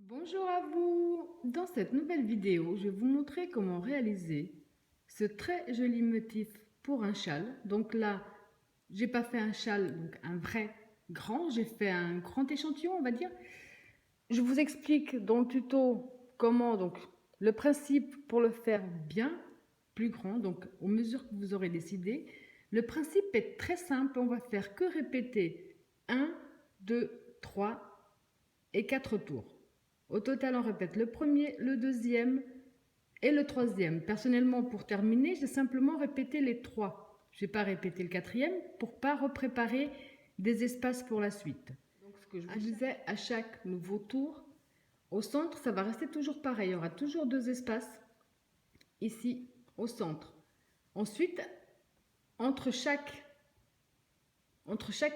Bonjour à vous! Dans cette nouvelle vidéo, je vais vous montrer comment réaliser ce très joli motif pour un châle. Donc là, j'ai pas fait un châle, donc un vrai grand, j'ai fait un grand échantillon, on va dire. Je vous explique dans le tuto comment, donc le principe pour le faire bien plus grand, donc aux mesures que vous aurez décidé. Le principe est très simple, on va faire que répéter 1, 2, 3 et 4 tours. Au total, on répète le premier, le deuxième et le troisième. Personnellement, pour terminer, j'ai simplement répété les trois. Je n'ai pas répété le quatrième pour ne pas repréparer des espaces pour la suite. Donc, ce que je vous disais, à chaque nouveau tour, au centre, ça va rester toujours pareil. Il y aura toujours deux espaces ici au centre. Ensuite, entre chaque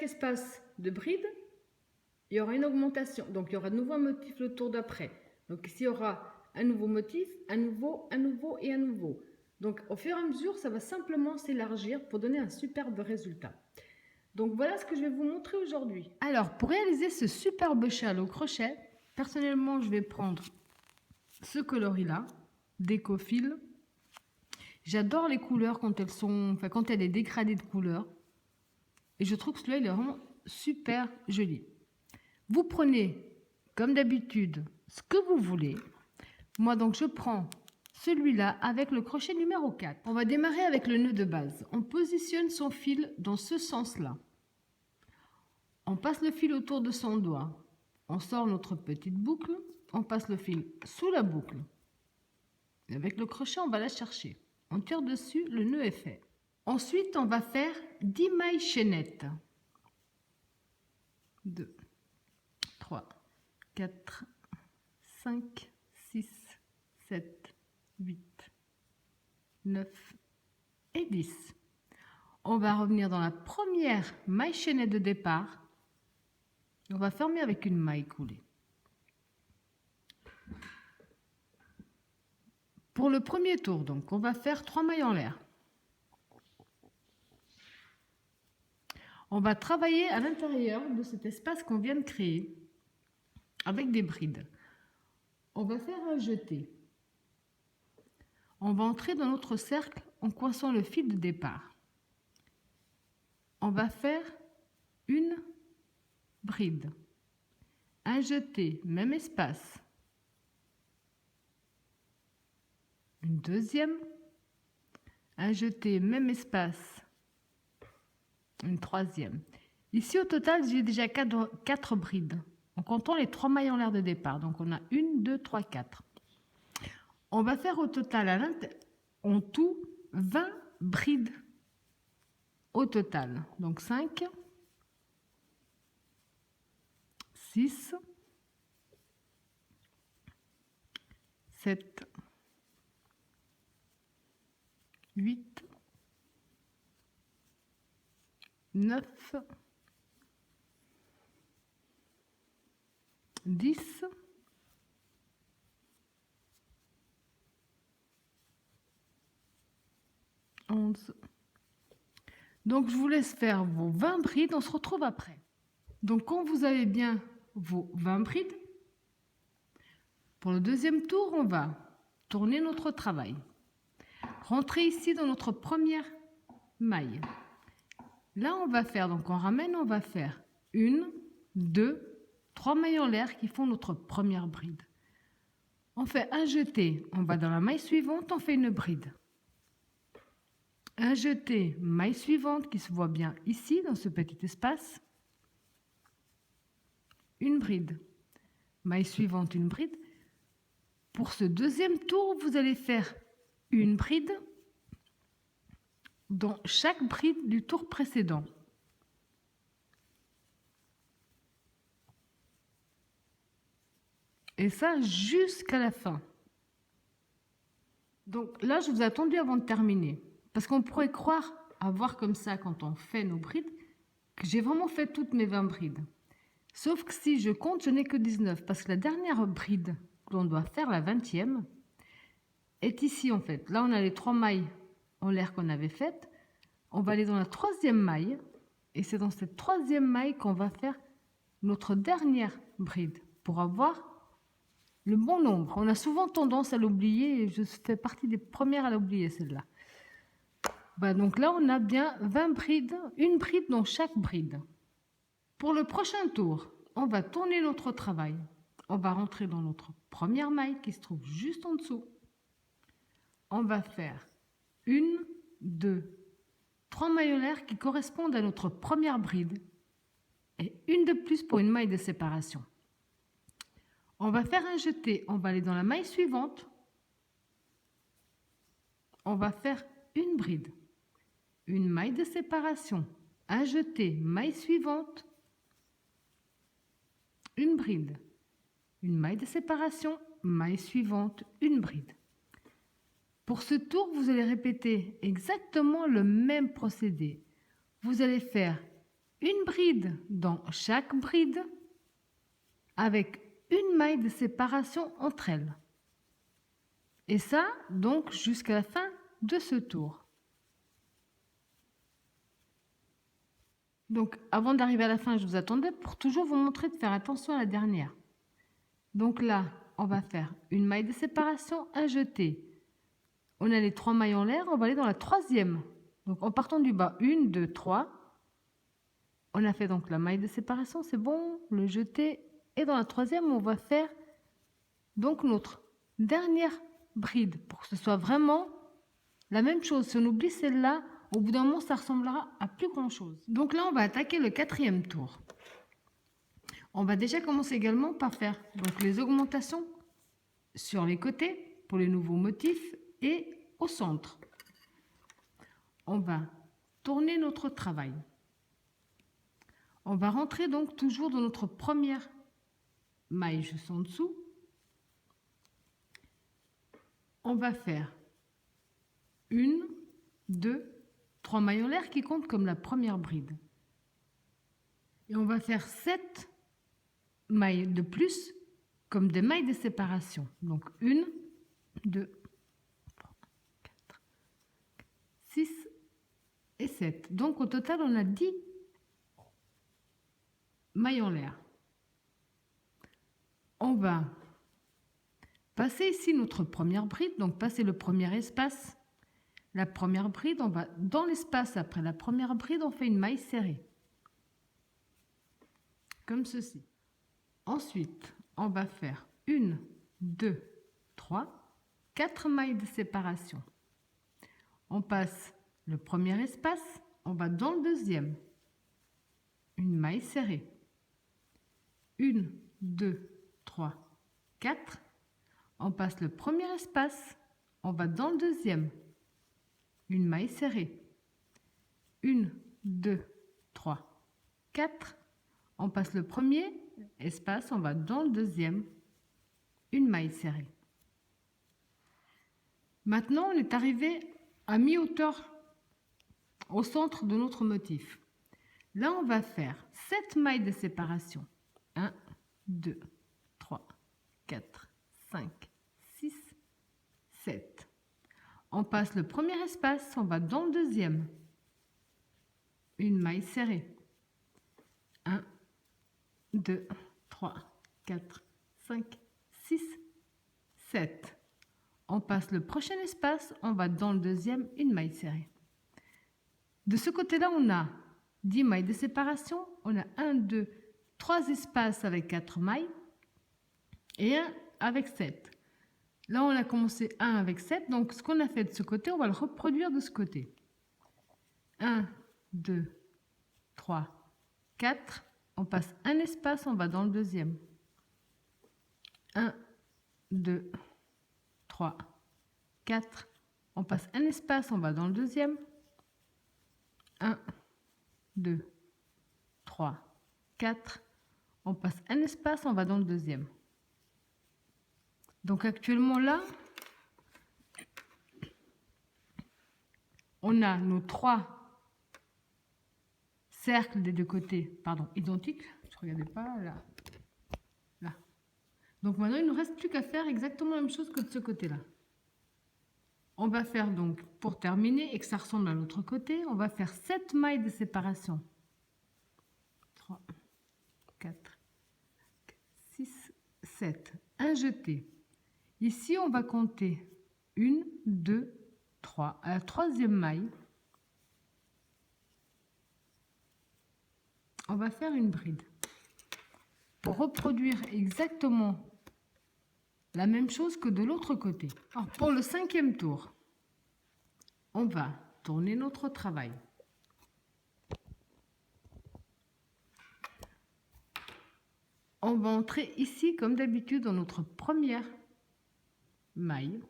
espace de bride, il y aura une augmentation. Donc, il y aura de nouveau un motif le tour d'après. Donc, ici, il y aura un nouveau motif, un nouveau et un nouveau. Donc, au fur et à mesure, ça va simplement s'élargir pour donner un superbe résultat. Donc, voilà ce que je vais vous montrer aujourd'hui. Alors, pour réaliser ce superbe châle au crochet, personnellement, je vais prendre ce coloris-là, Décophile. J'adore les couleurs quand elles sont, quand il y a des dégradés de couleurs. Et je trouve que celui-là, il est vraiment super joli. Vous prenez, comme d'habitude, ce que vous voulez. Moi, donc, je prends celui-là avec le crochet numéro 4. On va démarrer avec le nœud de base. On positionne son fil dans ce sens-là. On passe le fil autour de son doigt. On sort notre petite boucle. On passe le fil sous la boucle. Et avec le crochet, on va la chercher. On tire dessus, le nœud est fait. Ensuite, on va faire 10 mailles chaînettes. 2, 3, 4, 5, 6, 7, 8, 9 et 10. On va revenir dans la première maille chaînette de départ. On va fermer avec une maille coulée. Pour le premier tour, donc, on va faire 3 mailles en l'air. On va travailler à l'intérieur de cet espace qu'on vient de créer avec des brides. On va faire un jeté. On va entrer dans notre cercle en coinçant le fil de départ. On va faire une bride, un jeté, même espace, une deuxième, un jeté, même espace, une troisième. Ici au total j'ai déjà 4 brides en comptant les 3 mailles en l'air de départ. Donc on a 1, 2, 3, 4. On va faire au total en tout 20 brides au total. Donc 5, 6, 7, 8, 9, 10, 11. Donc je vous laisse faire vos 20 brides, on se retrouve après. Donc quand vous avez bien vos 20 brides, pour le deuxième tour, on va tourner notre travail. Rentrer ici dans notre première maille. Là, on va faire, donc on ramène, on va faire 1, 2, 3 mailles en l'air qui font notre première bride. On fait un jeté, on va dans la maille suivante, on fait une bride. Un jeté, maille suivante qui se voit bien ici, dans ce petit espace. Une bride. Maille suivante, une bride. Pour ce deuxième tour, vous allez faire une bride dans chaque bride du tour précédent. Et ça jusqu'à la fin. Donc là, je vous ai attendu avant de terminer. Parce qu'on pourrait croire, à voir comme ça quand on fait nos brides, que j'ai vraiment fait toutes mes 20 brides. Sauf que si je compte, je n'ai que 19. Parce que la dernière bride que l'on doit faire, la 20e, est ici en fait. Là, on a les 3 mailles en l'air qu'on avait faites. On va aller dans la 3e maille. Et c'est dans cette 3e maille qu'on va faire notre dernière bride pour avoir le bon nombre. On a souvent tendance à l'oublier et je fais partie des premières à l'oublier celle-là. Donc là, on a bien 20 brides, une bride dans chaque bride. Pour le prochain tour, on va tourner notre travail. On va rentrer dans notre première maille qui se trouve juste en dessous. On va faire 1, 2, 3 mailles en l'air qui correspondent à notre première bride et une de plus pour une maille de séparation. On va faire un jeté, on va aller dans la maille suivante. On va faire une bride, une maille de séparation, un jeté, maille suivante, une bride, une maille de séparation, maille suivante, une bride. Pour ce tour, vous allez répéter exactement le même procédé. Vous allez faire une bride dans chaque bride avec une maille de séparation entre elles. Et ça, donc, jusqu'à la fin de ce tour. Donc, avant d'arriver à la fin, je vous attendais pour toujours vous montrer de faire attention à la dernière. Donc là, on va faire une maille de séparation, un jeté. On a les 3 mailles en l'air, on va aller dans la troisième. Donc, en partant du bas, 1, 2, 3. On a fait donc la maille de séparation, c'est bon, le jeté. Et dans la troisième, on va faire donc notre dernière bride pour que ce soit vraiment la même chose. Si on oublie celle-là, au bout d'un moment, ça ressemblera à plus grand-chose. Donc là, on va attaquer le 4e tour. On va déjà commencer également par faire donc les augmentations sur les côtés pour les nouveaux motifs et au centre. On va tourner notre travail. On va rentrer donc toujours dans notre première maille juste en dessous. On va faire 1, 2, 3 mailles en l'air qui comptent comme la première bride. Et on va faire 7 mailles de plus comme des mailles de séparation. Donc 1, 2, 3, 4, 6 et 7. Donc au total, on a 10 mailles en l'air. On va passer ici notre première bride, donc passer le premier espace. La première bride, on va dans l'espace après la première bride, on fait une maille serrée. Comme ceci. Ensuite, on va faire 1, 2, 3, 4 mailles de séparation. On passe le premier espace, on va dans le deuxième. Une maille serrée. 1, 2, 3, 4. On passe le premier espace, on va dans le deuxième. Une maille serrée. 1, 2, 3, 4. On passe le premier espace, on va dans le deuxième. Une maille serrée. Maintenant, on est arrivé à mi-hauteur au centre de notre motif. Là, on va faire 7 mailles de séparation. 1, 2, 3, 4, 5, 6, 7. On passe le premier espace, on va dans le deuxième. Une maille serrée. 1, 2, 3, 4, 5, 6, 7. On passe le prochain espace, on va dans le deuxième, une maille serrée. De ce côté-là, on a 10 mailles de séparation. On a 1, 2, 3 espaces avec 4 mailles et 1 avec 7. Là, on a commencé 1 avec 7. Donc, ce qu'on a fait de ce côté, on va le reproduire de ce côté. 1, 2, 3, 4. On passe un espace, on va dans le deuxième. 1, 2, 3, 4. On passe un espace, on va dans le deuxième. 1, 2, 3, 4. On passe un espace, on va dans le deuxième. Donc actuellement là, on a nos 3 cercles des deux côtés, pardon, identiques. Je ne regardais pas là. Là. Donc maintenant, il ne nous reste plus qu'à faire exactement la même chose que de ce côté-là. On va faire donc, pour terminer et que ça ressemble à l'autre côté, on va faire 7 mailles de séparation. 3, 4, 6, 7. un jeté. Ici, on va compter 1, 2, 3. À la troisième maille, on va faire une bride. Pour reproduire exactement la même chose que de l'autre côté. Alors, pour le cinquième tour, on va tourner notre travail. On va entrer ici, comme d'habitude, dans notre première maille,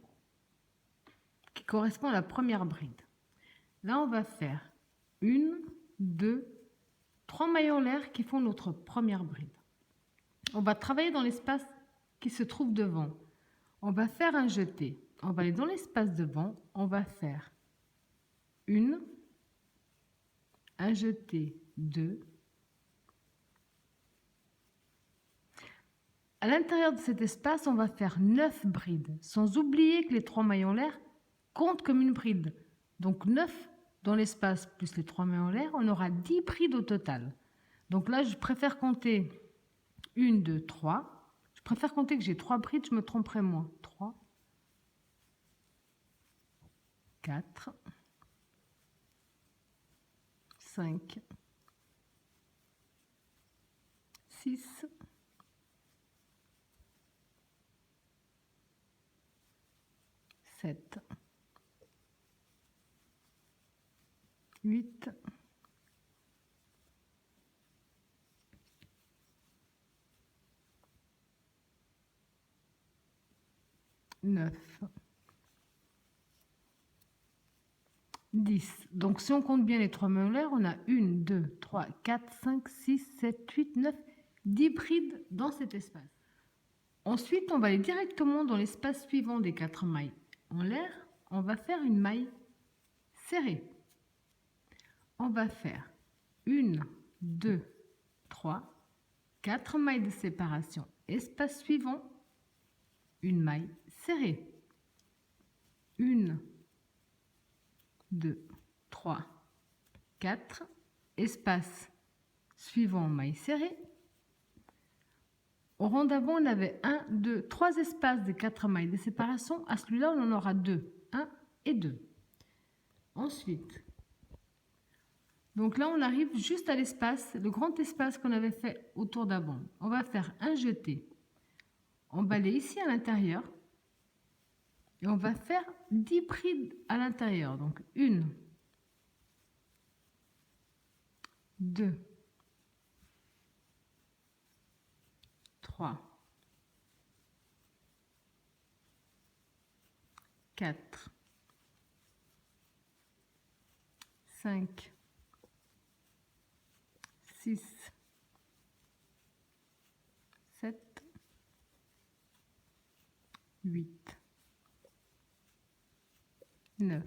qui correspond à la première bride. Là, on va faire 1, 2, 3 mailles en l'air qui font notre première bride. On va travailler dans l'espace qui se trouve devant. On va faire un jeté. On va aller dans l'espace devant. On va faire un jeté, 2. À l'intérieur de cet espace, on va faire 9 brides, sans oublier que les 3 mailles en l'air comptent comme une bride. Donc 9 dans l'espace plus les 3 mailles en l'air, on aura 10 brides au total. Donc là, je préfère compter 1, 2, 3. Je préfère compter que j'ai 3 brides, je me tromperai moins. 3, 4, 5, 6, 7, 8, 9, 10. Donc si on compte bien les 3 mailles en l'air, on a 1, 2, 3, 4, 5, 6, 7, 8, 9, 10 brides dans cet espace. Ensuite, on va aller directement dans l'espace suivant des 4 mailles en l'air. On va faire une maille serrée. On va faire 1, 2, 3, 4 mailles de séparation. Espace suivant, une maille serrée. 1, 2, 3, 4. Espace suivant, maille serrée. Au rang d'avant, on avait 1, 2, 3 espaces de 4 mailles de séparation. À celui-là, on en aura 2. 1 et 2. Ensuite, donc là, on arrive juste à l'espace, le grand espace qu'on avait fait autour d'avant. On va faire un jeté. On va aller ici à l'intérieur. Et on va faire 10 brides à l'intérieur. Donc 1, 2, 3, 4, 5, 6, 7, 8, 9,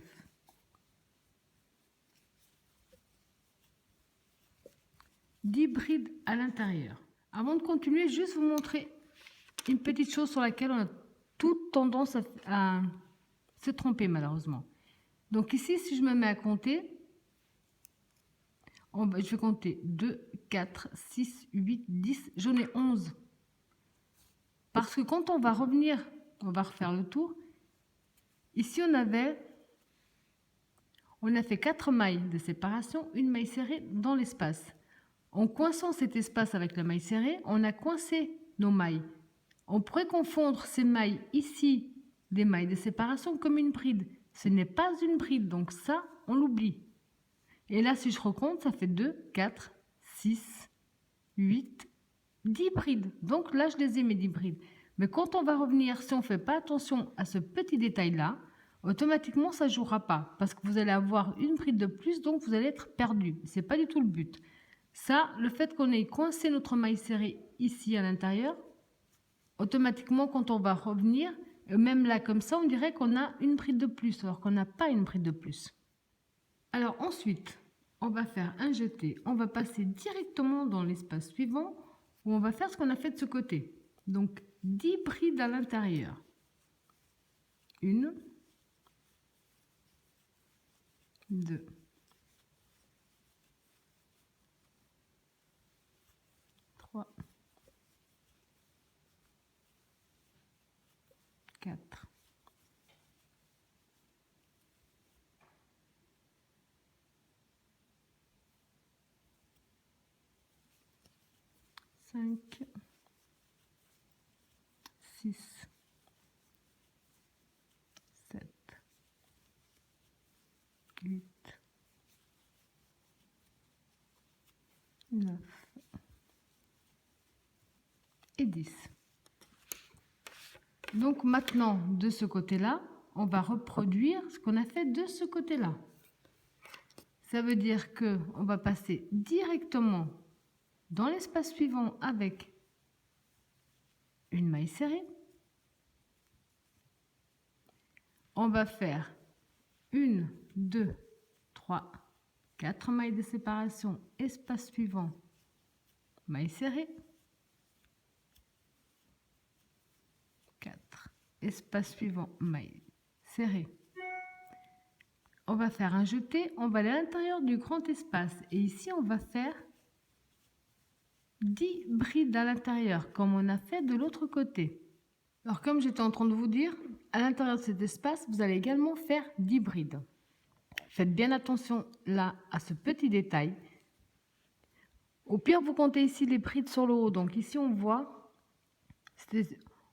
10 brides à l'intérieur. Avant de continuer, juste vous montrer une petite chose sur laquelle on a toute tendance à se tromper malheureusement. Donc ici, si je me mets à compter, je vais compter 2, 4, 6, 8, 10, j'en ai 11. Parce que quand on va revenir, on va refaire le tour. Ici, on a fait 4 mailles de séparation, une maille serrée dans l'espace. En coinçant cet espace avec la maille serrée, on a coincé nos mailles. On pourrait confondre ces mailles ici, des mailles de séparation, comme une bride. Ce n'est pas une bride, donc ça, on l'oublie. Et là, si je recompte, ça fait 2, 4, 6, 8, 10 brides. Donc là, je les ai, mes 10 brides. Mais quand on va revenir, si on ne fait pas attention à ce petit détail-là, automatiquement, ça ne jouera pas. Parce que vous allez avoir une bride de plus, donc vous allez être perdu. Ce n'est pas du tout le but. Ça, le fait qu'on ait coincé notre maille serrée ici à l'intérieur, automatiquement, quand on va revenir, même là comme ça, on dirait qu'on a une bride de plus, alors qu'on n'a pas une bride de plus. Alors ensuite, on va faire un jeté. On va passer directement dans l'espace suivant où on va faire ce qu'on a fait de ce côté. Donc 10 brides à l'intérieur. 1, 2, 3, 4, 5, 6, 7, 8, 9 et 10. Donc maintenant, de ce côté-là, on va reproduire ce qu'on a fait de ce côté-là. Ça veut dire que on va passer directement dans l'espace suivant avec une maille serrée. On va faire 1, 2, 3, 4 mailles de séparation, espace suivant, maille serrée. 4, espace suivant, maille serrée. On va faire un jeté, on va aller à l'intérieur du grand espace et ici on va faire 10 brides à l'intérieur comme on a fait de l'autre côté. Alors comme j'étais en train de vous dire, à l'intérieur de cet espace, vous allez également faire 10 brides. Faites bien attention là à ce petit détail. Au pire, vous comptez ici les brides sur le haut. Donc ici on voit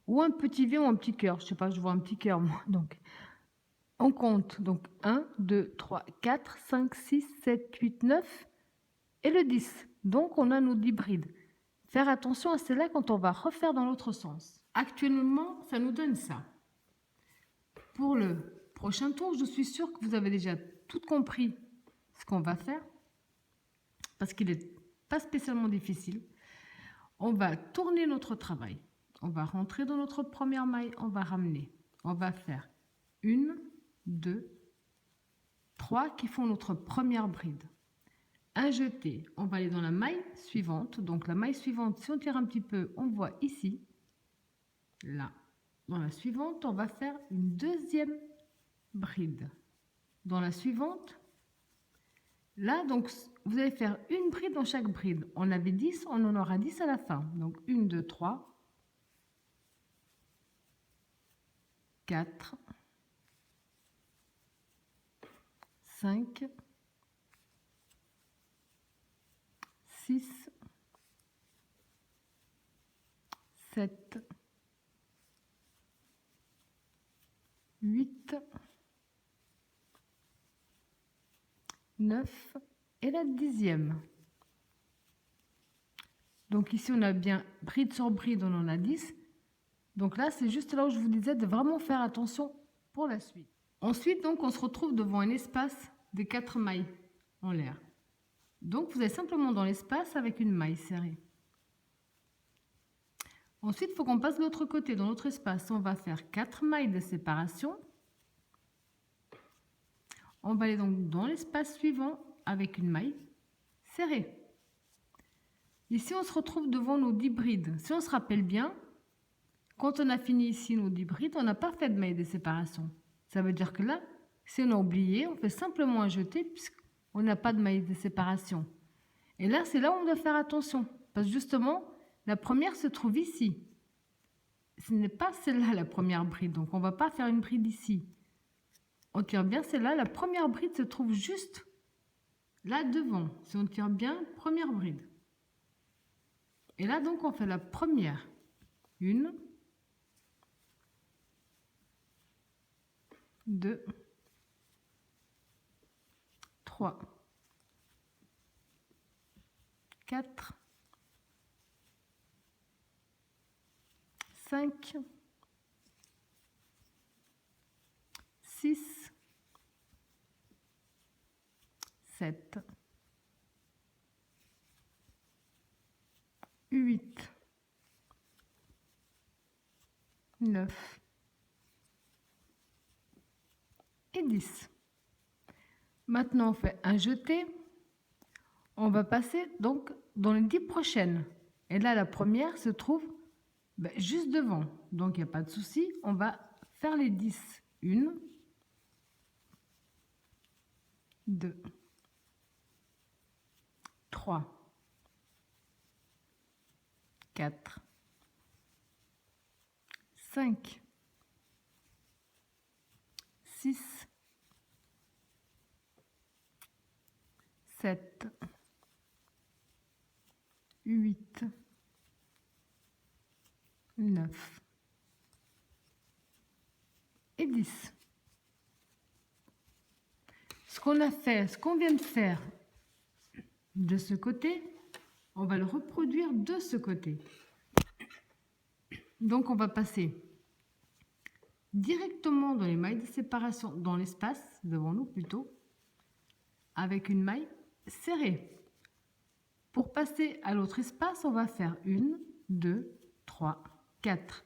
ou un petit V ou un petit cœur. Je sais pas, je vois un petit cœur moi. Donc on compte donc 1, 2, 3, 4, 5, 6, 7, 8, 9 et le 10. Donc on a nos 10 brides. Faire attention à celle-là quand on va refaire dans l'autre sens. Actuellement, ça nous donne ça. Pour le prochain tour, je suis sûre que vous avez déjà tout compris ce qu'on va faire parce qu'il n'est pas spécialement difficile. On va tourner notre travail. On va rentrer dans notre première maille, on va ramener. On va faire 1, 2, 3 qui font notre première bride. Un jeté, on va aller dans la maille suivante. Donc la maille suivante, si on tire un petit peu, on voit ici, là. Dans la suivante, on va faire une deuxième bride. Dans la suivante, là, donc vous allez faire une bride dans chaque bride. On avait 10, on en aura 10 à la fin. Donc 1, 2, 3, 4, 5, 6, 7, 8, 9 et la 10e. Donc ici, on a bien bride sur bride, on en a 10. Donc là, c'est juste là où je vous disais de vraiment faire attention pour la suite. Ensuite, donc, on se retrouve devant un espace de 4 mailles en l'air. Donc, vous êtes simplement dans l'espace avec une maille serrée. Ensuite, il faut qu'on passe de l'autre côté, dans l'autre espace. On va faire 4 mailles de séparation. On va aller donc dans l'espace suivant avec une maille serrée. Ici, on se retrouve devant nos 10 brides. Si on se rappelle bien, quand on a fini ici nos 10 brides, on n'a pas fait de maille de séparation. Ça veut dire que là, si on a oublié, on fait simplement un jeté puisqu'on n'a pas de maille de séparation. Et là, c'est là où on doit faire attention. Parce que justement, la première se trouve ici. Ce n'est pas celle-là la première bride. Donc, on ne va pas faire une bride ici. On tire bien celle-là. La première bride se trouve juste là devant. Si on tire bien, première bride. Et là, donc, on fait la première. 1, 2, 3, 4, 5, 6, 7, 8, 9 et 10. Maintenant, on fait un jeté. On va passer donc dans les 10 prochaines. Et là, la première se trouve juste devant. Donc, il n'y a pas de souci. On va faire les 10. 1, 2, 3, 4, 5, 6, 7, 8, 9 et 10. Ce qu'on vient de faire de ce côté, on va le reproduire de ce côté. Donc on va passer directement dans les mailles de séparation, dans l'espace devant nous plutôt, avec une maille serrée. Pour passer à l'autre espace, on va faire 1, 2, 3, 4.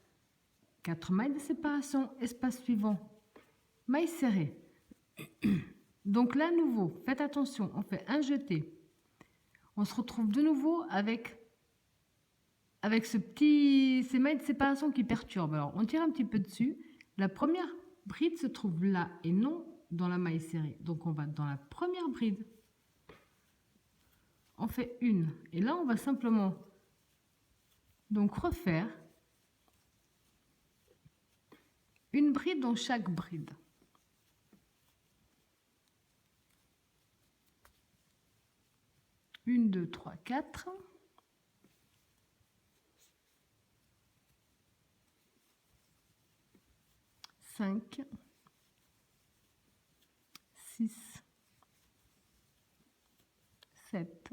4 mailles de séparation, espace suivant, maille serrée. Donc là, à nouveau, faites attention, on fait un jeté. On se retrouve de nouveau avec ces mailles de séparation qui perturbent. Alors, on tire un petit peu dessus. La première bride se trouve là et non dans la maille serrée. Donc, on va dans la première bride. On fait une. Et là, on va simplement donc refaire une bride dans chaque bride. Une, deux, trois, quatre. 5, 6, 7,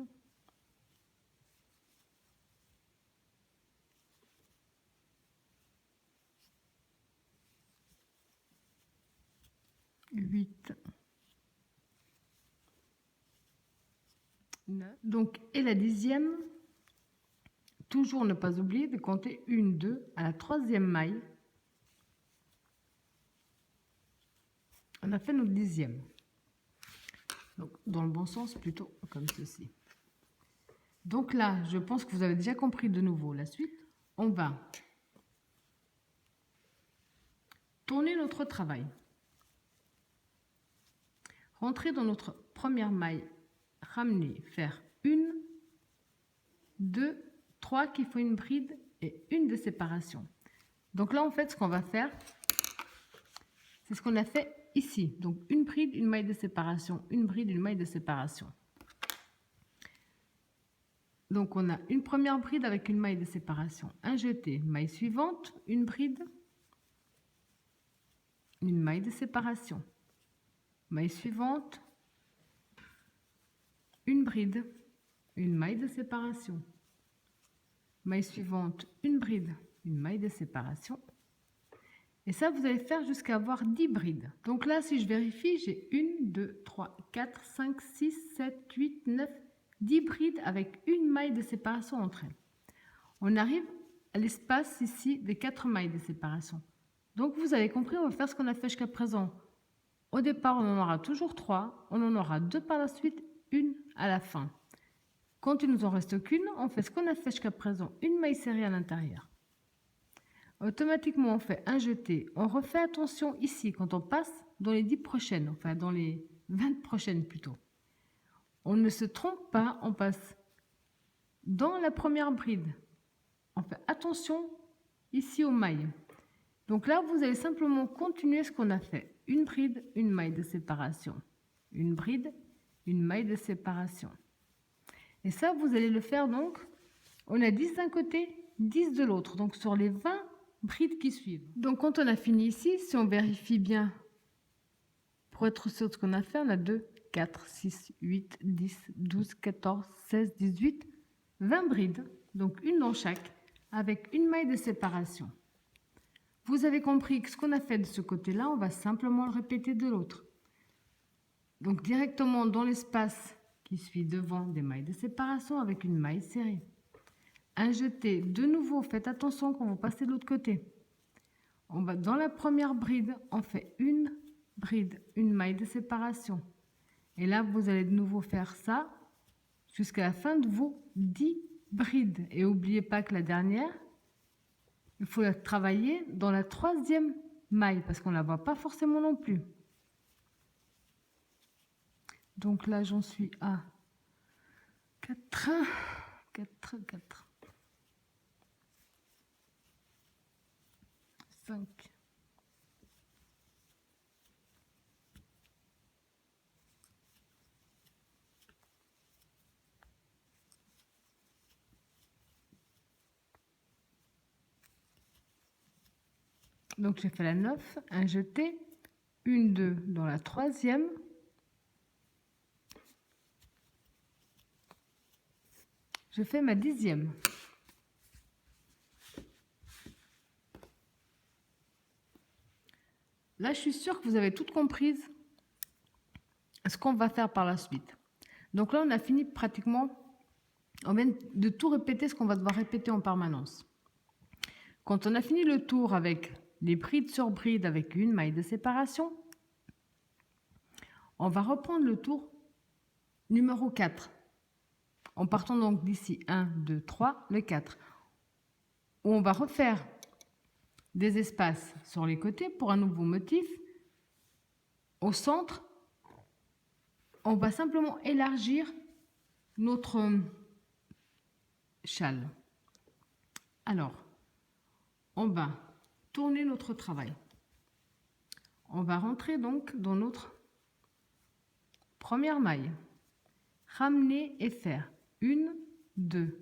8, 9. Donc, et la 10e, toujours ne pas oublier de compter 1, 2 à la 3e maille. On a fait notre 10e. Donc, dans le bon sens, plutôt comme ceci. Donc là, je pense que vous avez déjà compris de nouveau la suite. On va tourner notre travail. Rentrer dans notre première maille, ramener, faire 1, 2, 3 qui font une bride et une de séparation. Donc là, en fait, ce qu'on va faire, c'est ce qu'on a fait ici. Donc, une bride, une maille de séparation, une bride, une maille de séparation. Donc, on a une première bride avec une maille de séparation. Un jeté, maille suivante, une bride, une maille de séparation. Maille suivante, une bride, une maille de séparation. Maille suivante, une bride, une maille de séparation. Et ça, vous allez faire jusqu'à avoir 10 brides. Donc là, si je vérifie, j'ai 1, 2, 3, 4, 5, 6, 7, 8, 9, 10 brides avec une maille de séparation entre elles. On arrive à l'espace ici des 4 mailles de séparation. Donc vous avez compris, on va faire ce qu'on a fait jusqu'à présent. Au départ, on en aura toujours 3, on en aura 2 par la suite, une à la fin. Quand il nous en reste qu'une, on fait ce qu'on a fait jusqu'à présent, une maille serrée à l'intérieur. Automatiquement, on fait un jeté. On refait attention ici, quand on passe dans les 10 prochaines, enfin dans les 20 prochaines plutôt. On ne se trompe pas, on passe dans la première bride. On fait attention ici aux mailles. Donc là, vous allez simplement continuer ce qu'on a fait. Une bride, une maille de séparation. Une bride, une maille de séparation. Et ça, vous allez le faire donc, on a 10 d'un côté, 10 de l'autre. Donc sur les 20 brides qui suivent. Donc quand on a fini ici, si on vérifie bien, pour être sûr de ce qu'on a fait, on a 2, 4, 6, 8, 10, 12, 14, 16, 18, 20 brides. Donc une dans chaque, avec une maille de séparation. Vous avez compris que ce qu'on a fait de ce côté-là, on va simplement le répéter de l'autre. Donc directement dans l'espace qui suit devant des mailles de séparation avec une maille serrée. Un jeté, de nouveau, faites attention quand vous passez de l'autre côté. On va dans la première bride, on fait une bride, une maille de séparation. Et là, vous allez de nouveau faire ça jusqu'à la fin de vos 10 brides. Et n'oubliez pas que la dernière, il faut la travailler dans la 3e maille parce qu'on ne la voit pas forcément non plus. Donc là, j'en suis à 4, 4, 4, 5, Donc j'ai fait la 9, un jeté, une 2 dans la troisième, je fais ma 10e. Là, je suis sûre que vous avez tout compris ce qu'on va faire par la suite. Donc là, on a fini pratiquement, on vient de tout répéter ce qu'on va devoir répéter en permanence. Quand on a fini le tour avec les brides sur brides avec une maille de séparation, on va reprendre le tour numéro 4. En partant donc d'ici 1, 2, 3, le 4. Où on va refaire des espaces sur les côtés pour un nouveau motif. Au centre, on va simplement élargir notre châle. Alors, on va tourner notre travail. On va rentrer donc dans notre première maille. Ramener et faire 1, 2,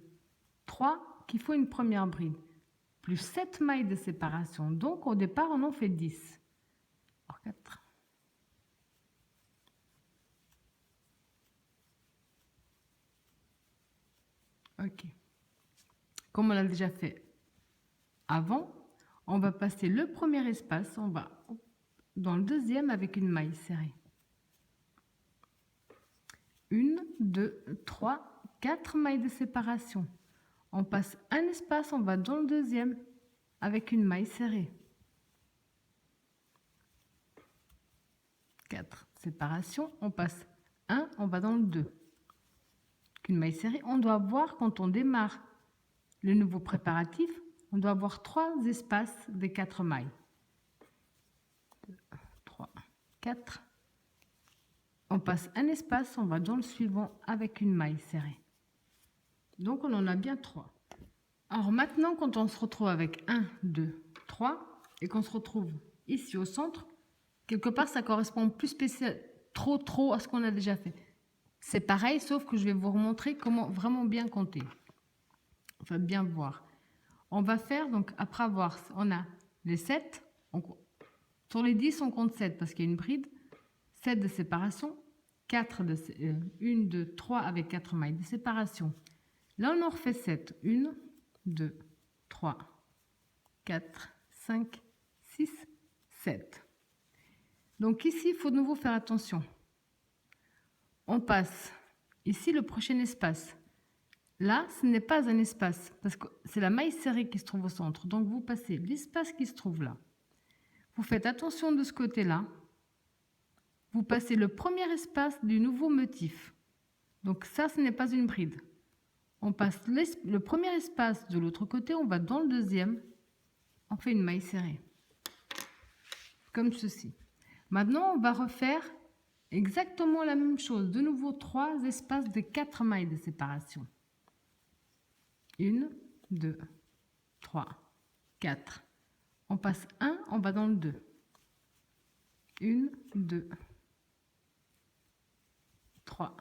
3, qu'il faut une première bride, plus 7 mailles de séparation. Donc au départ, on en fait 10. Alors 4. Ok. Comme on l'a déjà fait avant, on va passer le premier espace, on va dans le deuxième avec une maille serrée. 1, 2, 3, 4 mailles de séparation. On passe un espace, on va dans le deuxième avec une maille serrée. 4 séparations, on passe 1, on va dans le 2. Une maille serrée, on doit voir quand on démarre le nouveau préparatif, on doit avoir 3 espaces des 4 mailles. 2, 3, 4. On passe un espace, on va dans le suivant avec une maille serrée. Donc on en a bien 3. Alors maintenant, quand on se retrouve avec 1, 2, 3 et qu'on se retrouve ici au centre, quelque part ça correspond plus spécial, trop à ce qu'on a déjà fait. C'est pareil, sauf que je vais vous remontrer comment vraiment bien compter. Enfin, bien voir. On va faire, donc après avoir, on a les 7, sur les 10 on compte 7 parce qu'il y a une bride, 7 de séparation, 4 de, 1, 2, 3 avec 4 mailles de séparation. Là on en refait 7, 1, 2, 3, 4, 5, 6, 7. Donc ici, il faut de nouveau faire attention. On passe ici le prochain espace. Là, ce n'est pas un espace, parce que c'est la maille serrée qui se trouve au centre. Donc, vous passez l'espace qui se trouve là. Vous faites attention de ce côté-là. Vous passez le premier espace du nouveau motif. Donc, ça, ce n'est pas une bride. On passe le premier espace de l'autre côté, on va dans le deuxième, on fait une maille serrée. Comme ceci. Maintenant, on va refaire exactement la même chose. De nouveau, 3 espaces de 4 mailles de séparation. 1, 2, 3, 4. On passe 1, on va dans le 2. 1, 2, 3,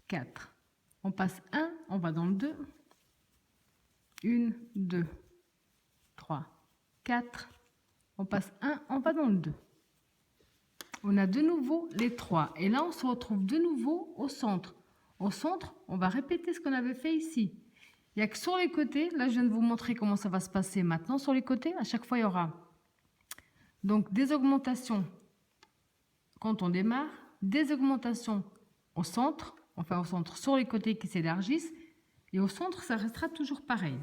4. On passe 1, on va dans le 2. 1, 2, 3, 4. On passe 1, on va dans le 2. On a de nouveau les 3. Et là, on se retrouve de nouveau au centre. Au centre, on va répéter ce qu'on avait fait ici. Il n'y a que sur les côtés, là je viens de vous montrer comment ça va se passer. Maintenant, sur les côtés, à chaque fois, il y aura donc des augmentations quand on démarre, des augmentations au centre, enfin au centre sur les côtés qui s'élargissent, et au centre, ça restera toujours pareil.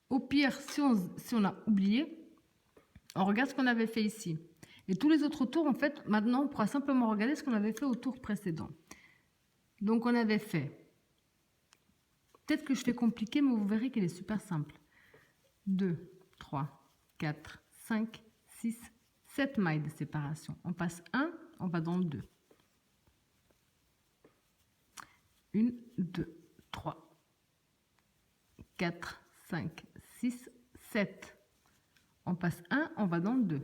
Au pire, si on a oublié, on regarde ce qu'on avait fait ici. Et tous les autres tours, en fait, maintenant, on pourra simplement regarder ce qu'on avait fait au tour précédent. Donc, on avait fait, peut-être que je fais compliqué, mais vous verrez qu'il est super simple. 2, 3, 4, 5, 6, 7 mailles de séparation. On passe 1, on va dans le 2. 1, 2, 3, 4, 5, 6, 7. On passe 1, on va dans le 2.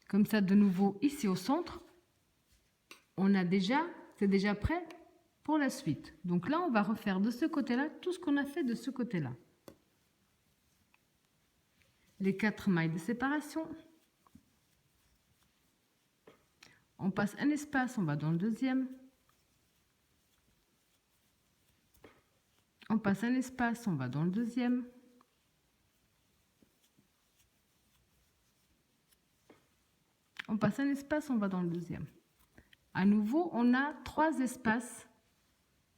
Comme ça, de nouveau, ici au centre, on a déjà, c'est déjà prêt pour la suite. Donc là, on va refaire de ce côté-là tout ce qu'on a fait de ce côté-là. les 4 mailles de séparation. On passe un espace, on va dans le deuxième. On passe un espace, on va dans le deuxième. On passe un espace, on va dans le deuxième. À nouveau, on a 3 espaces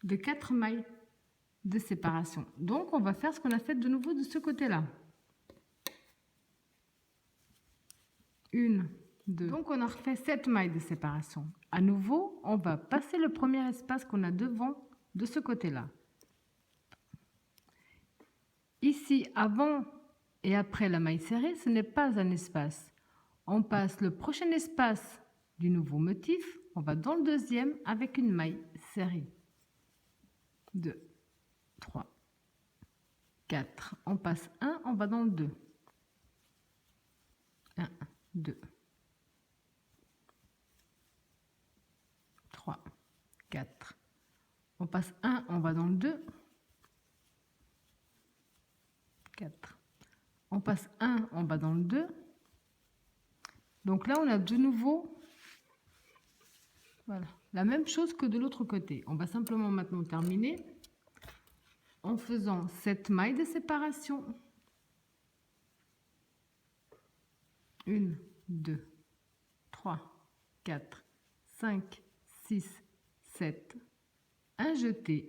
de 4 mailles de séparation. Donc, on va faire ce qu'on a fait de nouveau de ce côté-là. 1, 2. Donc, on a refait 7 mailles de séparation. À nouveau, on va passer le premier espace qu'on a devant de ce côté-là. Ici, avant et après la maille serrée, ce n'est pas un espace. On passe le prochain espace du nouveau motif, on va dans le deuxième avec une maille serrée. 2, 3, 4. On passe 1, on va dans le 2. 1, 2, 3, 4. On passe 1, on va dans le 2. 4. On passe 1, on va dans le 2. Donc là, on a de nouveau voilà, la même chose que de l'autre côté. On va simplement maintenant terminer en faisant 7 mailles de séparation. 1, 2, 3, 4, 5, 6, 7. Un jeté.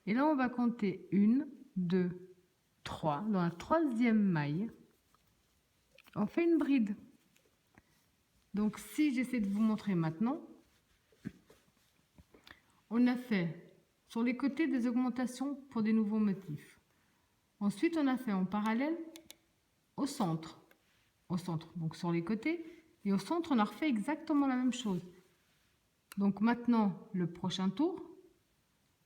Et là, on va compter 1, 2, 3. Dans la troisième maille, on fait une bride. Donc, si j'essaie de vous montrer maintenant, on a fait sur les côtés des augmentations pour des nouveaux motifs. Ensuite, on a fait en parallèle au centre. Au centre, donc sur les côtés. Et au centre, on a refait exactement la même chose. Donc maintenant, le prochain tour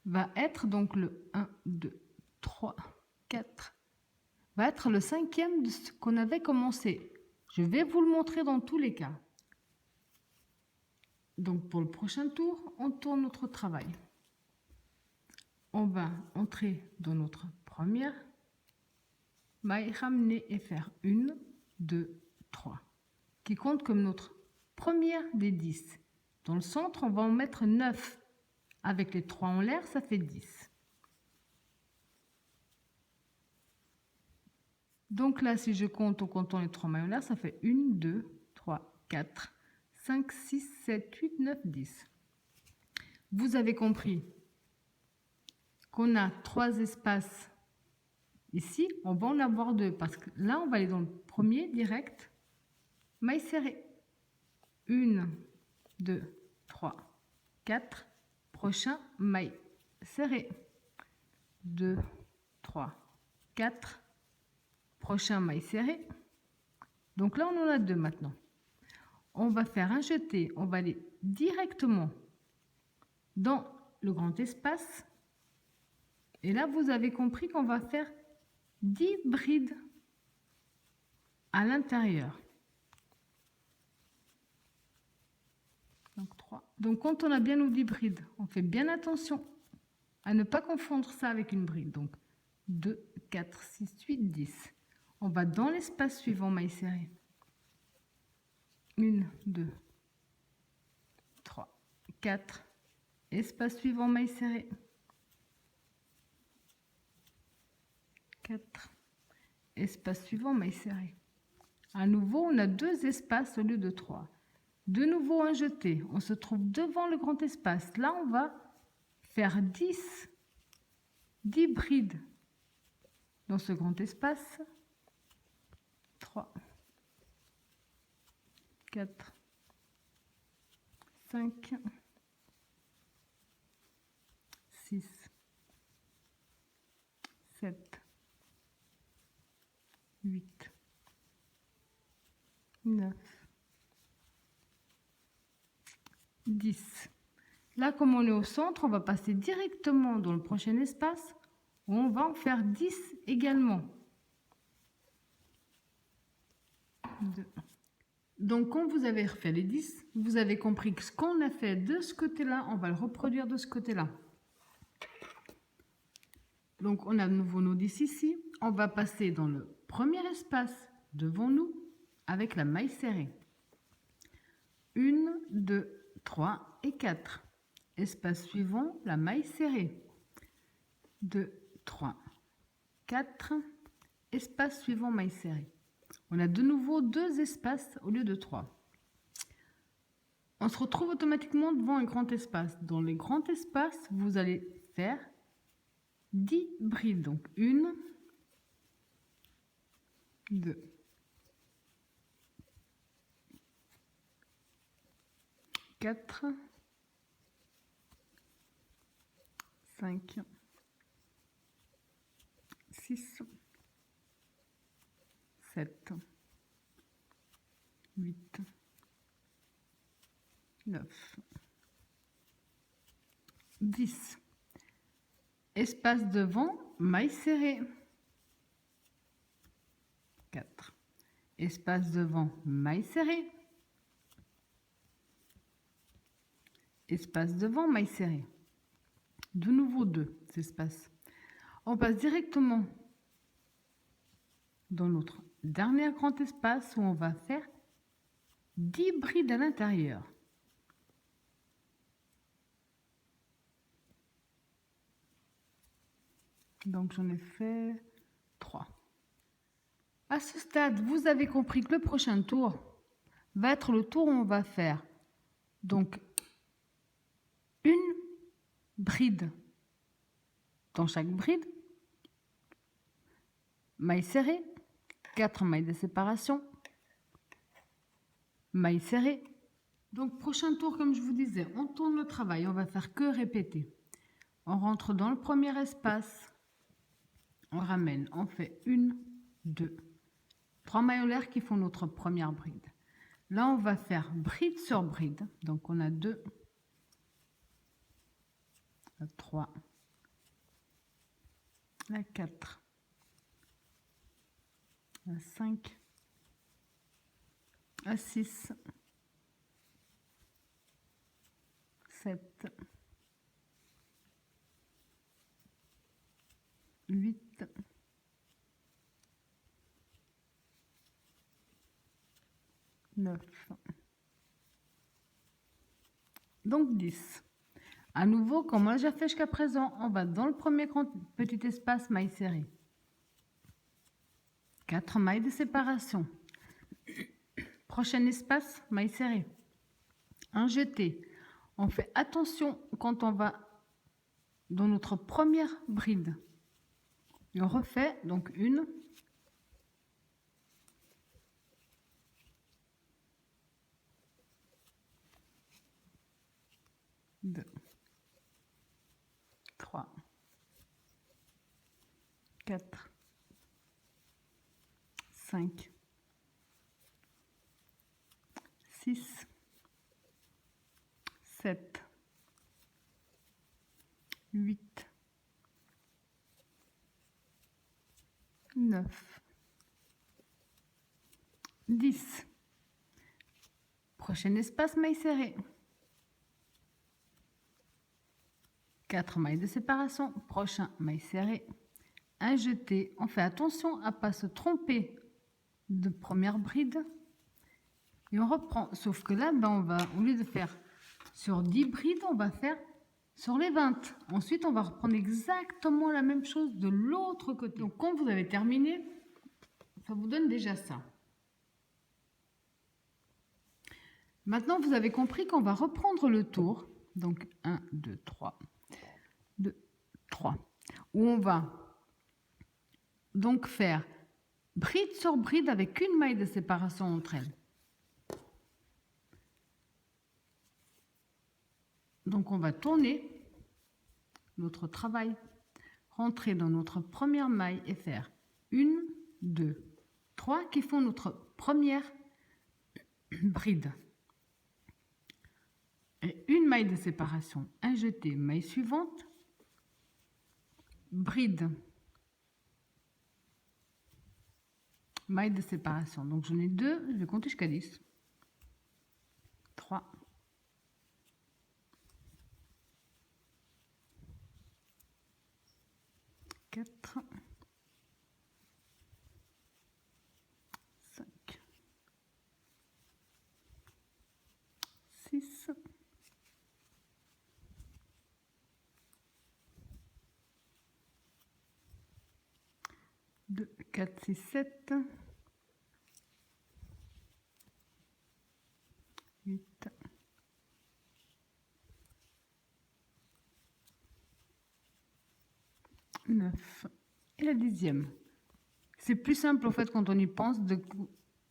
va être donc le 1, 2, 3, 4. Va être le 5e de ce qu'on avait commencé. Je vais vous le montrer dans tous les cas. Donc pour le prochain tour, on tourne notre travail. On va entrer dans notre première maille, ramener et faire 1, 2, 3, qui compte comme notre première des 10. Dans le centre, on va en mettre 9. Avec les 3 en l'air, ça fait 10. Donc là, si je compte en comptant les 3 mailles en l'air, ça fait 1, 2, 3, 4, 5, 6, 7, 8, 9, 10. Vous avez compris qu'on a 3 espaces ici. On va en avoir 2 parce que là, on va aller dans le premier direct. Maille serrée. 1, 2, 3, 4. Prochain, maille serrée. 2, 3, 4. Prochain, maille serrée. Donc là, on en a 2 maintenant. On va faire un jeté. On va aller directement dans le grand espace. Et là, vous avez compris qu'on va faire 10 brides à l'intérieur. Donc 3. Donc quand on a bien nos 10 brides, on fait bien attention à ne pas confondre ça avec une bride. Donc 2, 4, 6, 8, 10. On va dans l'espace suivant, maille serrée. 1, 2, 3, 4. Espace suivant, maille serrée. 4. Espace suivant, maille serrée. À nouveau, on a 2 espaces au lieu de 3. De nouveau un jeté. On se trouve devant le grand espace. Là, on va faire 10 brides dans ce grand espace. 3, 4, 5, 6, 7, 8, 9, 10. Là, comme on est au centre, on va passer directement dans le prochain espace où on va en faire 10 également. 2. Donc, quand vous avez refait les 10, vous avez compris que ce qu'on a fait de ce côté-là, on va le reproduire de ce côté-là. Donc, on a de nouveau nos 10 ici. On va passer dans le premier espace devant nous avec la maille serrée. 1, 2, 3 et 4. Espace suivant, la maille serrée. 2, 3, 4. Espace suivant, maille serrée. On a de nouveau 2 espaces au lieu de 3. On se retrouve automatiquement devant un grand espace. Dans les grands espaces, vous allez faire 10 brides. Donc 1, 2, 4, 5, 6, 7, 8, 9, 10. Espace devant, maille serrée. 4. Espace devant, maille serrée. Espace devant, maille serrée. De nouveau 2 espaces. On passe directement dans notre dernier grand espace où on va faire 10 brides à l'intérieur. Donc j'en ai fait 3. À ce stade, vous avez compris que le prochain tour va être le tour où on va faire donc une bride dans chaque bride, maille serrée, 4 mailles de séparation, maille serrée. Donc prochain tour, comme je vous disais, on tourne le travail, on va faire que répéter. On rentre dans le premier espace, on ramène, on fait 1, 2, 3 mailles en l'air qui font notre première bride. Là, on va faire bride sur bride. Donc, on a 2, 3, 4, 5, 6, 7, 8, 9. Donc 10. À nouveau, comme on l'a déjà fait jusqu'à présent, on va dans le premier grand petit espace, maille serrée. 4 mailles de séparation. Prochain espace, maille serrée. Un jeté. On fait attention quand on va dans notre première bride. Et on refait donc 1, 2, 3, 4, 5, 6, 7, 8, 9, 10. Prochain espace, maille serrée. 4 mailles de séparation. Prochain, maille serrée. Un jeté. On fait attention à ne pas se tromper de première bride. Et on reprend. Sauf que là, ben, on va, au lieu de faire sur 10 brides, on va faire sur les 20. Ensuite, on va reprendre exactement la même chose de l'autre côté. Donc, quand vous avez terminé, ça vous donne déjà ça. Maintenant, vous avez compris qu'on va reprendre le tour. Donc, 1, 2, 3. 2, 3. Où on va donc faire bride sur bride avec une maille de séparation entre elles. Donc, on va tourner notre travail, rentrer dans notre première maille et faire 1, 2, 3 qui font notre première bride. Et une maille de séparation, un jeté, maille suivante, bride, maille de séparation. Donc j'en ai 2, je vais compter jusqu'à 10. 3, 4, 6. 2, 4, 6, 7. 8. 9. Et la 10e. C'est plus simple, en fait, quand on y pense, de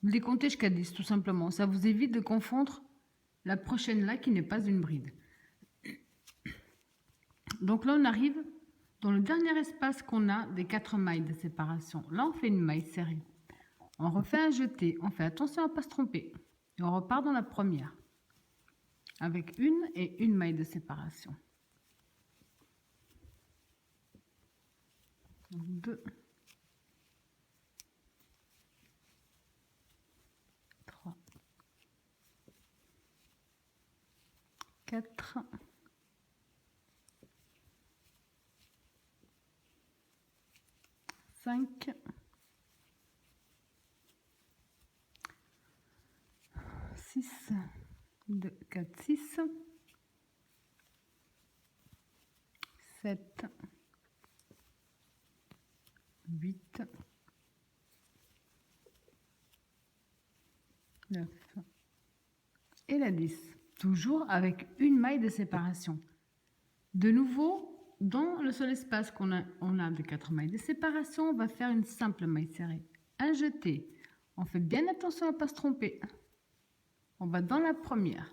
les compter jusqu'à 10, tout simplement. Ça vous évite de confondre la prochaine là, qui n'est pas une bride. Donc là, on arrive dans le dernier espace qu'on a des 4 mailles de séparation. Là, on fait une maille serrée. On refait un jeté. On fait attention à ne pas se tromper. Et on repart dans la première. Avec une et une maille de séparation. 2, 3, 4, 5, 6, 2, 4, 6, 7, 8, 9 et la 10. Toujours avec une maille de séparation. De nouveau, dans le seul espace qu'on a, on a de 4 mailles de séparation, on va faire une simple maille serrée. Un jeté. On fait bien attention à ne pas se tromper. On va dans la première.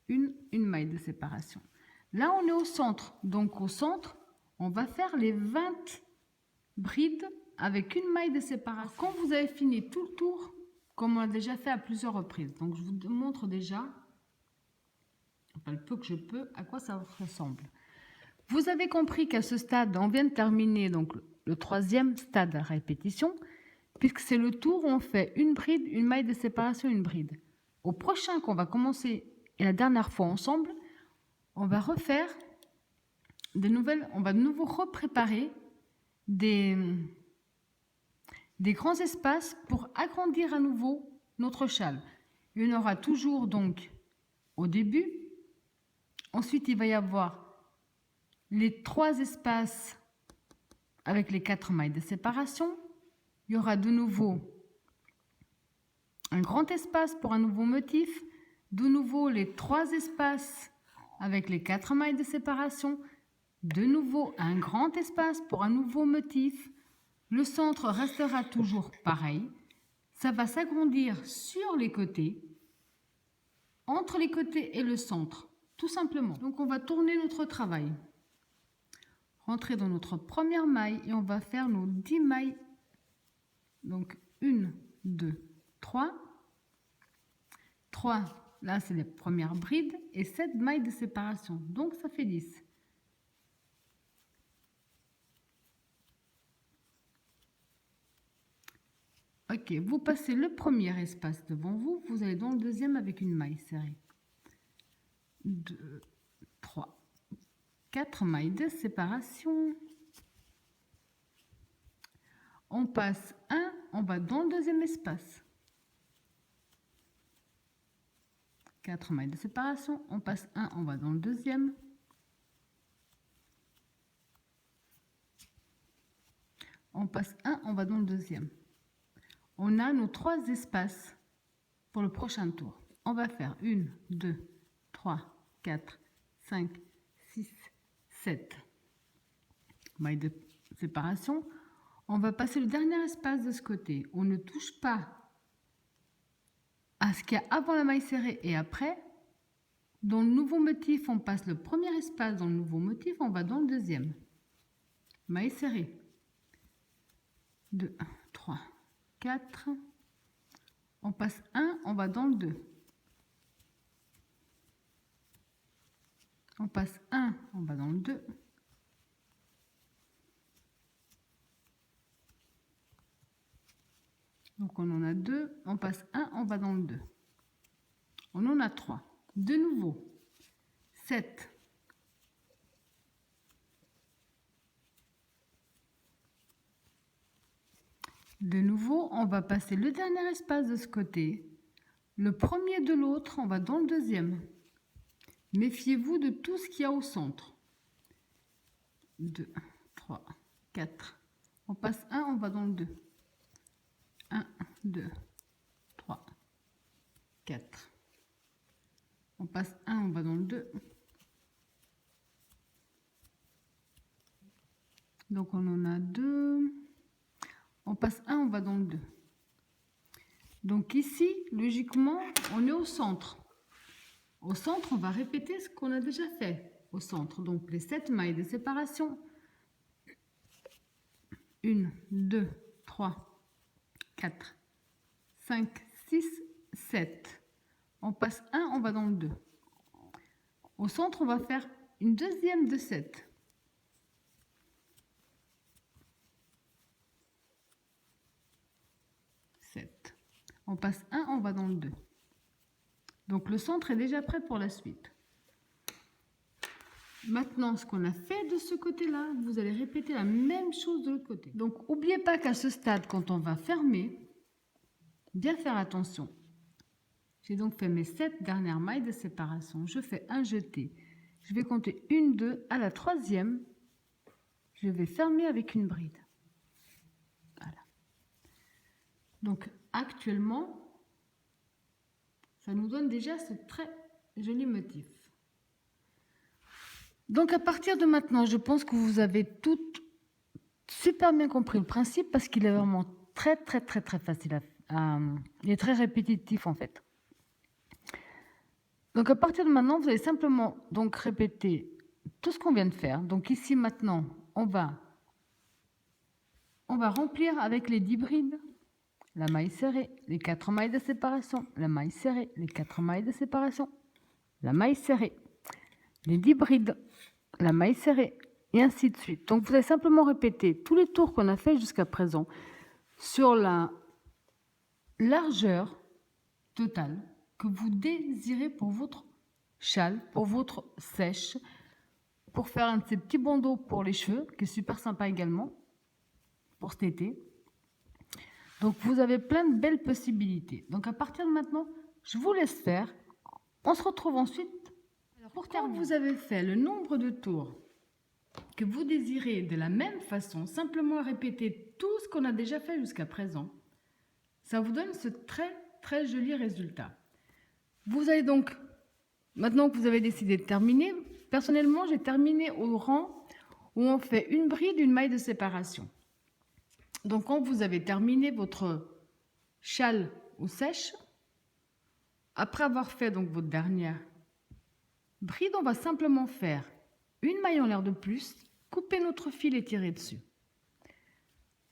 Une maille de séparation. Là, on est au centre. Donc, au centre, on va faire les 20 brides avec une maille de séparation. Quand vous avez fini tout le tour, comme on a déjà fait à plusieurs reprises, donc je vous montre déjà, enfin, le peu que je peux, à quoi ça ressemble. Vous avez compris qu'à ce stade, on vient de terminer donc le 3e stade à répétition, puisque c'est le tour où on fait une bride, une maille de séparation, une bride. Au prochain qu'on va commencer, et la dernière fois ensemble, on va refaire des nouvelles, on va de nouveau repréparer des grands espaces pour agrandir à nouveau notre châle. Il y en aura toujours donc au début. Ensuite, il va y avoir les 3 espaces avec les 4 mailles de séparation. Il y aura de nouveau un grand espace pour un nouveau motif. De nouveau les 3 espaces avec les 4 mailles de séparation. De nouveau un grand espace pour un nouveau motif. Le centre restera toujours pareil. Ça va s'agrandir sur les côtés, entre les côtés et le centre, tout simplement. Donc on va tourner notre travail. Rentrer dans notre première maille et on va faire nos 10 mailles. Donc 1, 2, 3. 3, là c'est les premières brides et 7 mailles de séparation. Donc ça fait 10. Ok, vous passez le premier espace devant vous, vous allez dans le deuxième avec une maille serrée. 2, 3, 4 mailles de séparation. On passe un, on va dans le deuxième espace. 4 mailles de séparation, on passe un, on va dans le deuxième. On passe un, on va dans le deuxième. On a nos 3 espaces pour le prochain tour. On va faire 1, 2, 3, 4, 5, 6, 7 mailles de séparation. On va passer le dernier espace de ce côté. On ne touche pas à ce qu'il y a avant la maille serrée et après. Dans le nouveau motif, on passe le premier espace dans le nouveau motif, on va dans le deuxième. Maille serrée. 2, 3, 4. On passe un, on va dans le 2. On passe un, on va dans le 2. Donc on en a 2, on passe un, on va dans le 2. On en a 3. De nouveau, 7. De nouveau, on va passer le dernier espace de ce côté. le premier de l'autre, on va dans le deuxième. Méfiez-vous de tout ce qu'il y a au centre. 2, 3, 4. On passe un, on va dans le 2. 1, 2, 3, 4. On passe un, on va dans le 2. Donc on en a 2. On passe un, on va dans le 2. Donc ici, logiquement, on est au centre. Au centre, on va répéter ce qu'on a déjà fait au centre. Donc les 7 mailles de séparation. 1, 2, 3, 4, 5, 6, 7. On passe un, on va dans le 2. Au centre, on va faire une deuxième de 7. On passe un, on va dans le 2. Donc le centre est déjà prêt pour la suite. Maintenant, ce qu'on a fait de ce côté-là, vous allez répéter la même chose de l'autre côté. Donc n'oubliez pas qu'à ce stade, quand on va fermer, bien faire attention. J'ai donc fait mes 7 dernières mailles de séparation. Je fais un jeté. Je vais compter 1, 2. À la troisième, je vais fermer avec une bride. Voilà. Donc actuellement, ça nous donne déjà ce très joli motif. Donc à partir de maintenant, je pense que vous avez toutes super bien compris le principe parce qu'il est vraiment très facile il est très répétitif en fait. Donc à partir de maintenant, vous allez simplement donc répéter tout ce qu'on vient de faire. Donc ici maintenant, on va remplir avec les 10 brides, la maille serrée, les 4 mailles de séparation, la maille serrée, les 4 mailles de séparation, la maille serrée, les 10 brides, la maille serrée, et ainsi de suite. Donc vous allez simplement répéter tous les tours qu'on a fait jusqu'à présent sur la largeur totale que vous désirez pour votre châle, pour votre sèche, pour faire un de ces petits bandeaux pour les cheveux, qui est super sympa également, pour cet été. Donc vous avez plein de belles possibilités. Donc à partir de maintenant, je vous laisse faire. On se retrouve ensuite. Alors, pour terminer, vous avez fait le nombre de tours que vous désirez de la même façon, simplement répéter tout ce qu'on a déjà fait jusqu'à présent. Ça vous donne ce très joli résultat. Vous allez donc, maintenant que vous avez décidé de terminer, personnellement j'ai terminé au rang où on fait une bride, une maille de séparation. Donc quand vous avez terminé votre châle ou sèche, après avoir fait donc votre dernière bride, on va simplement faire une maille en l'air de plus, couper notre fil et tirer dessus.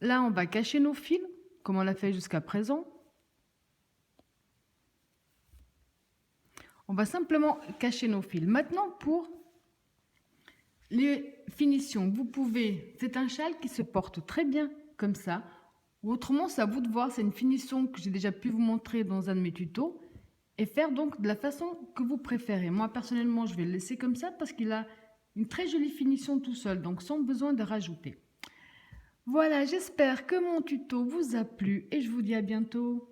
Là, on va cacher nos fils, comme on l'a fait jusqu'à présent. On va simplement cacher nos fils. Maintenant, pour les finitions, vous pouvez... C'est un châle qui se porte très bien comme ça. Ou autrement, c'est à vous de voir. C'est une finition que j'ai déjà pu vous montrer dans un de mes tutos. Et faire donc de la façon que vous préférez. Moi, personnellement, je vais le laisser comme ça parce qu'il a une très jolie finition tout seul. Donc, sans besoin de rajouter. Voilà, j'espère que mon tuto vous a plu et je vous dis à bientôt.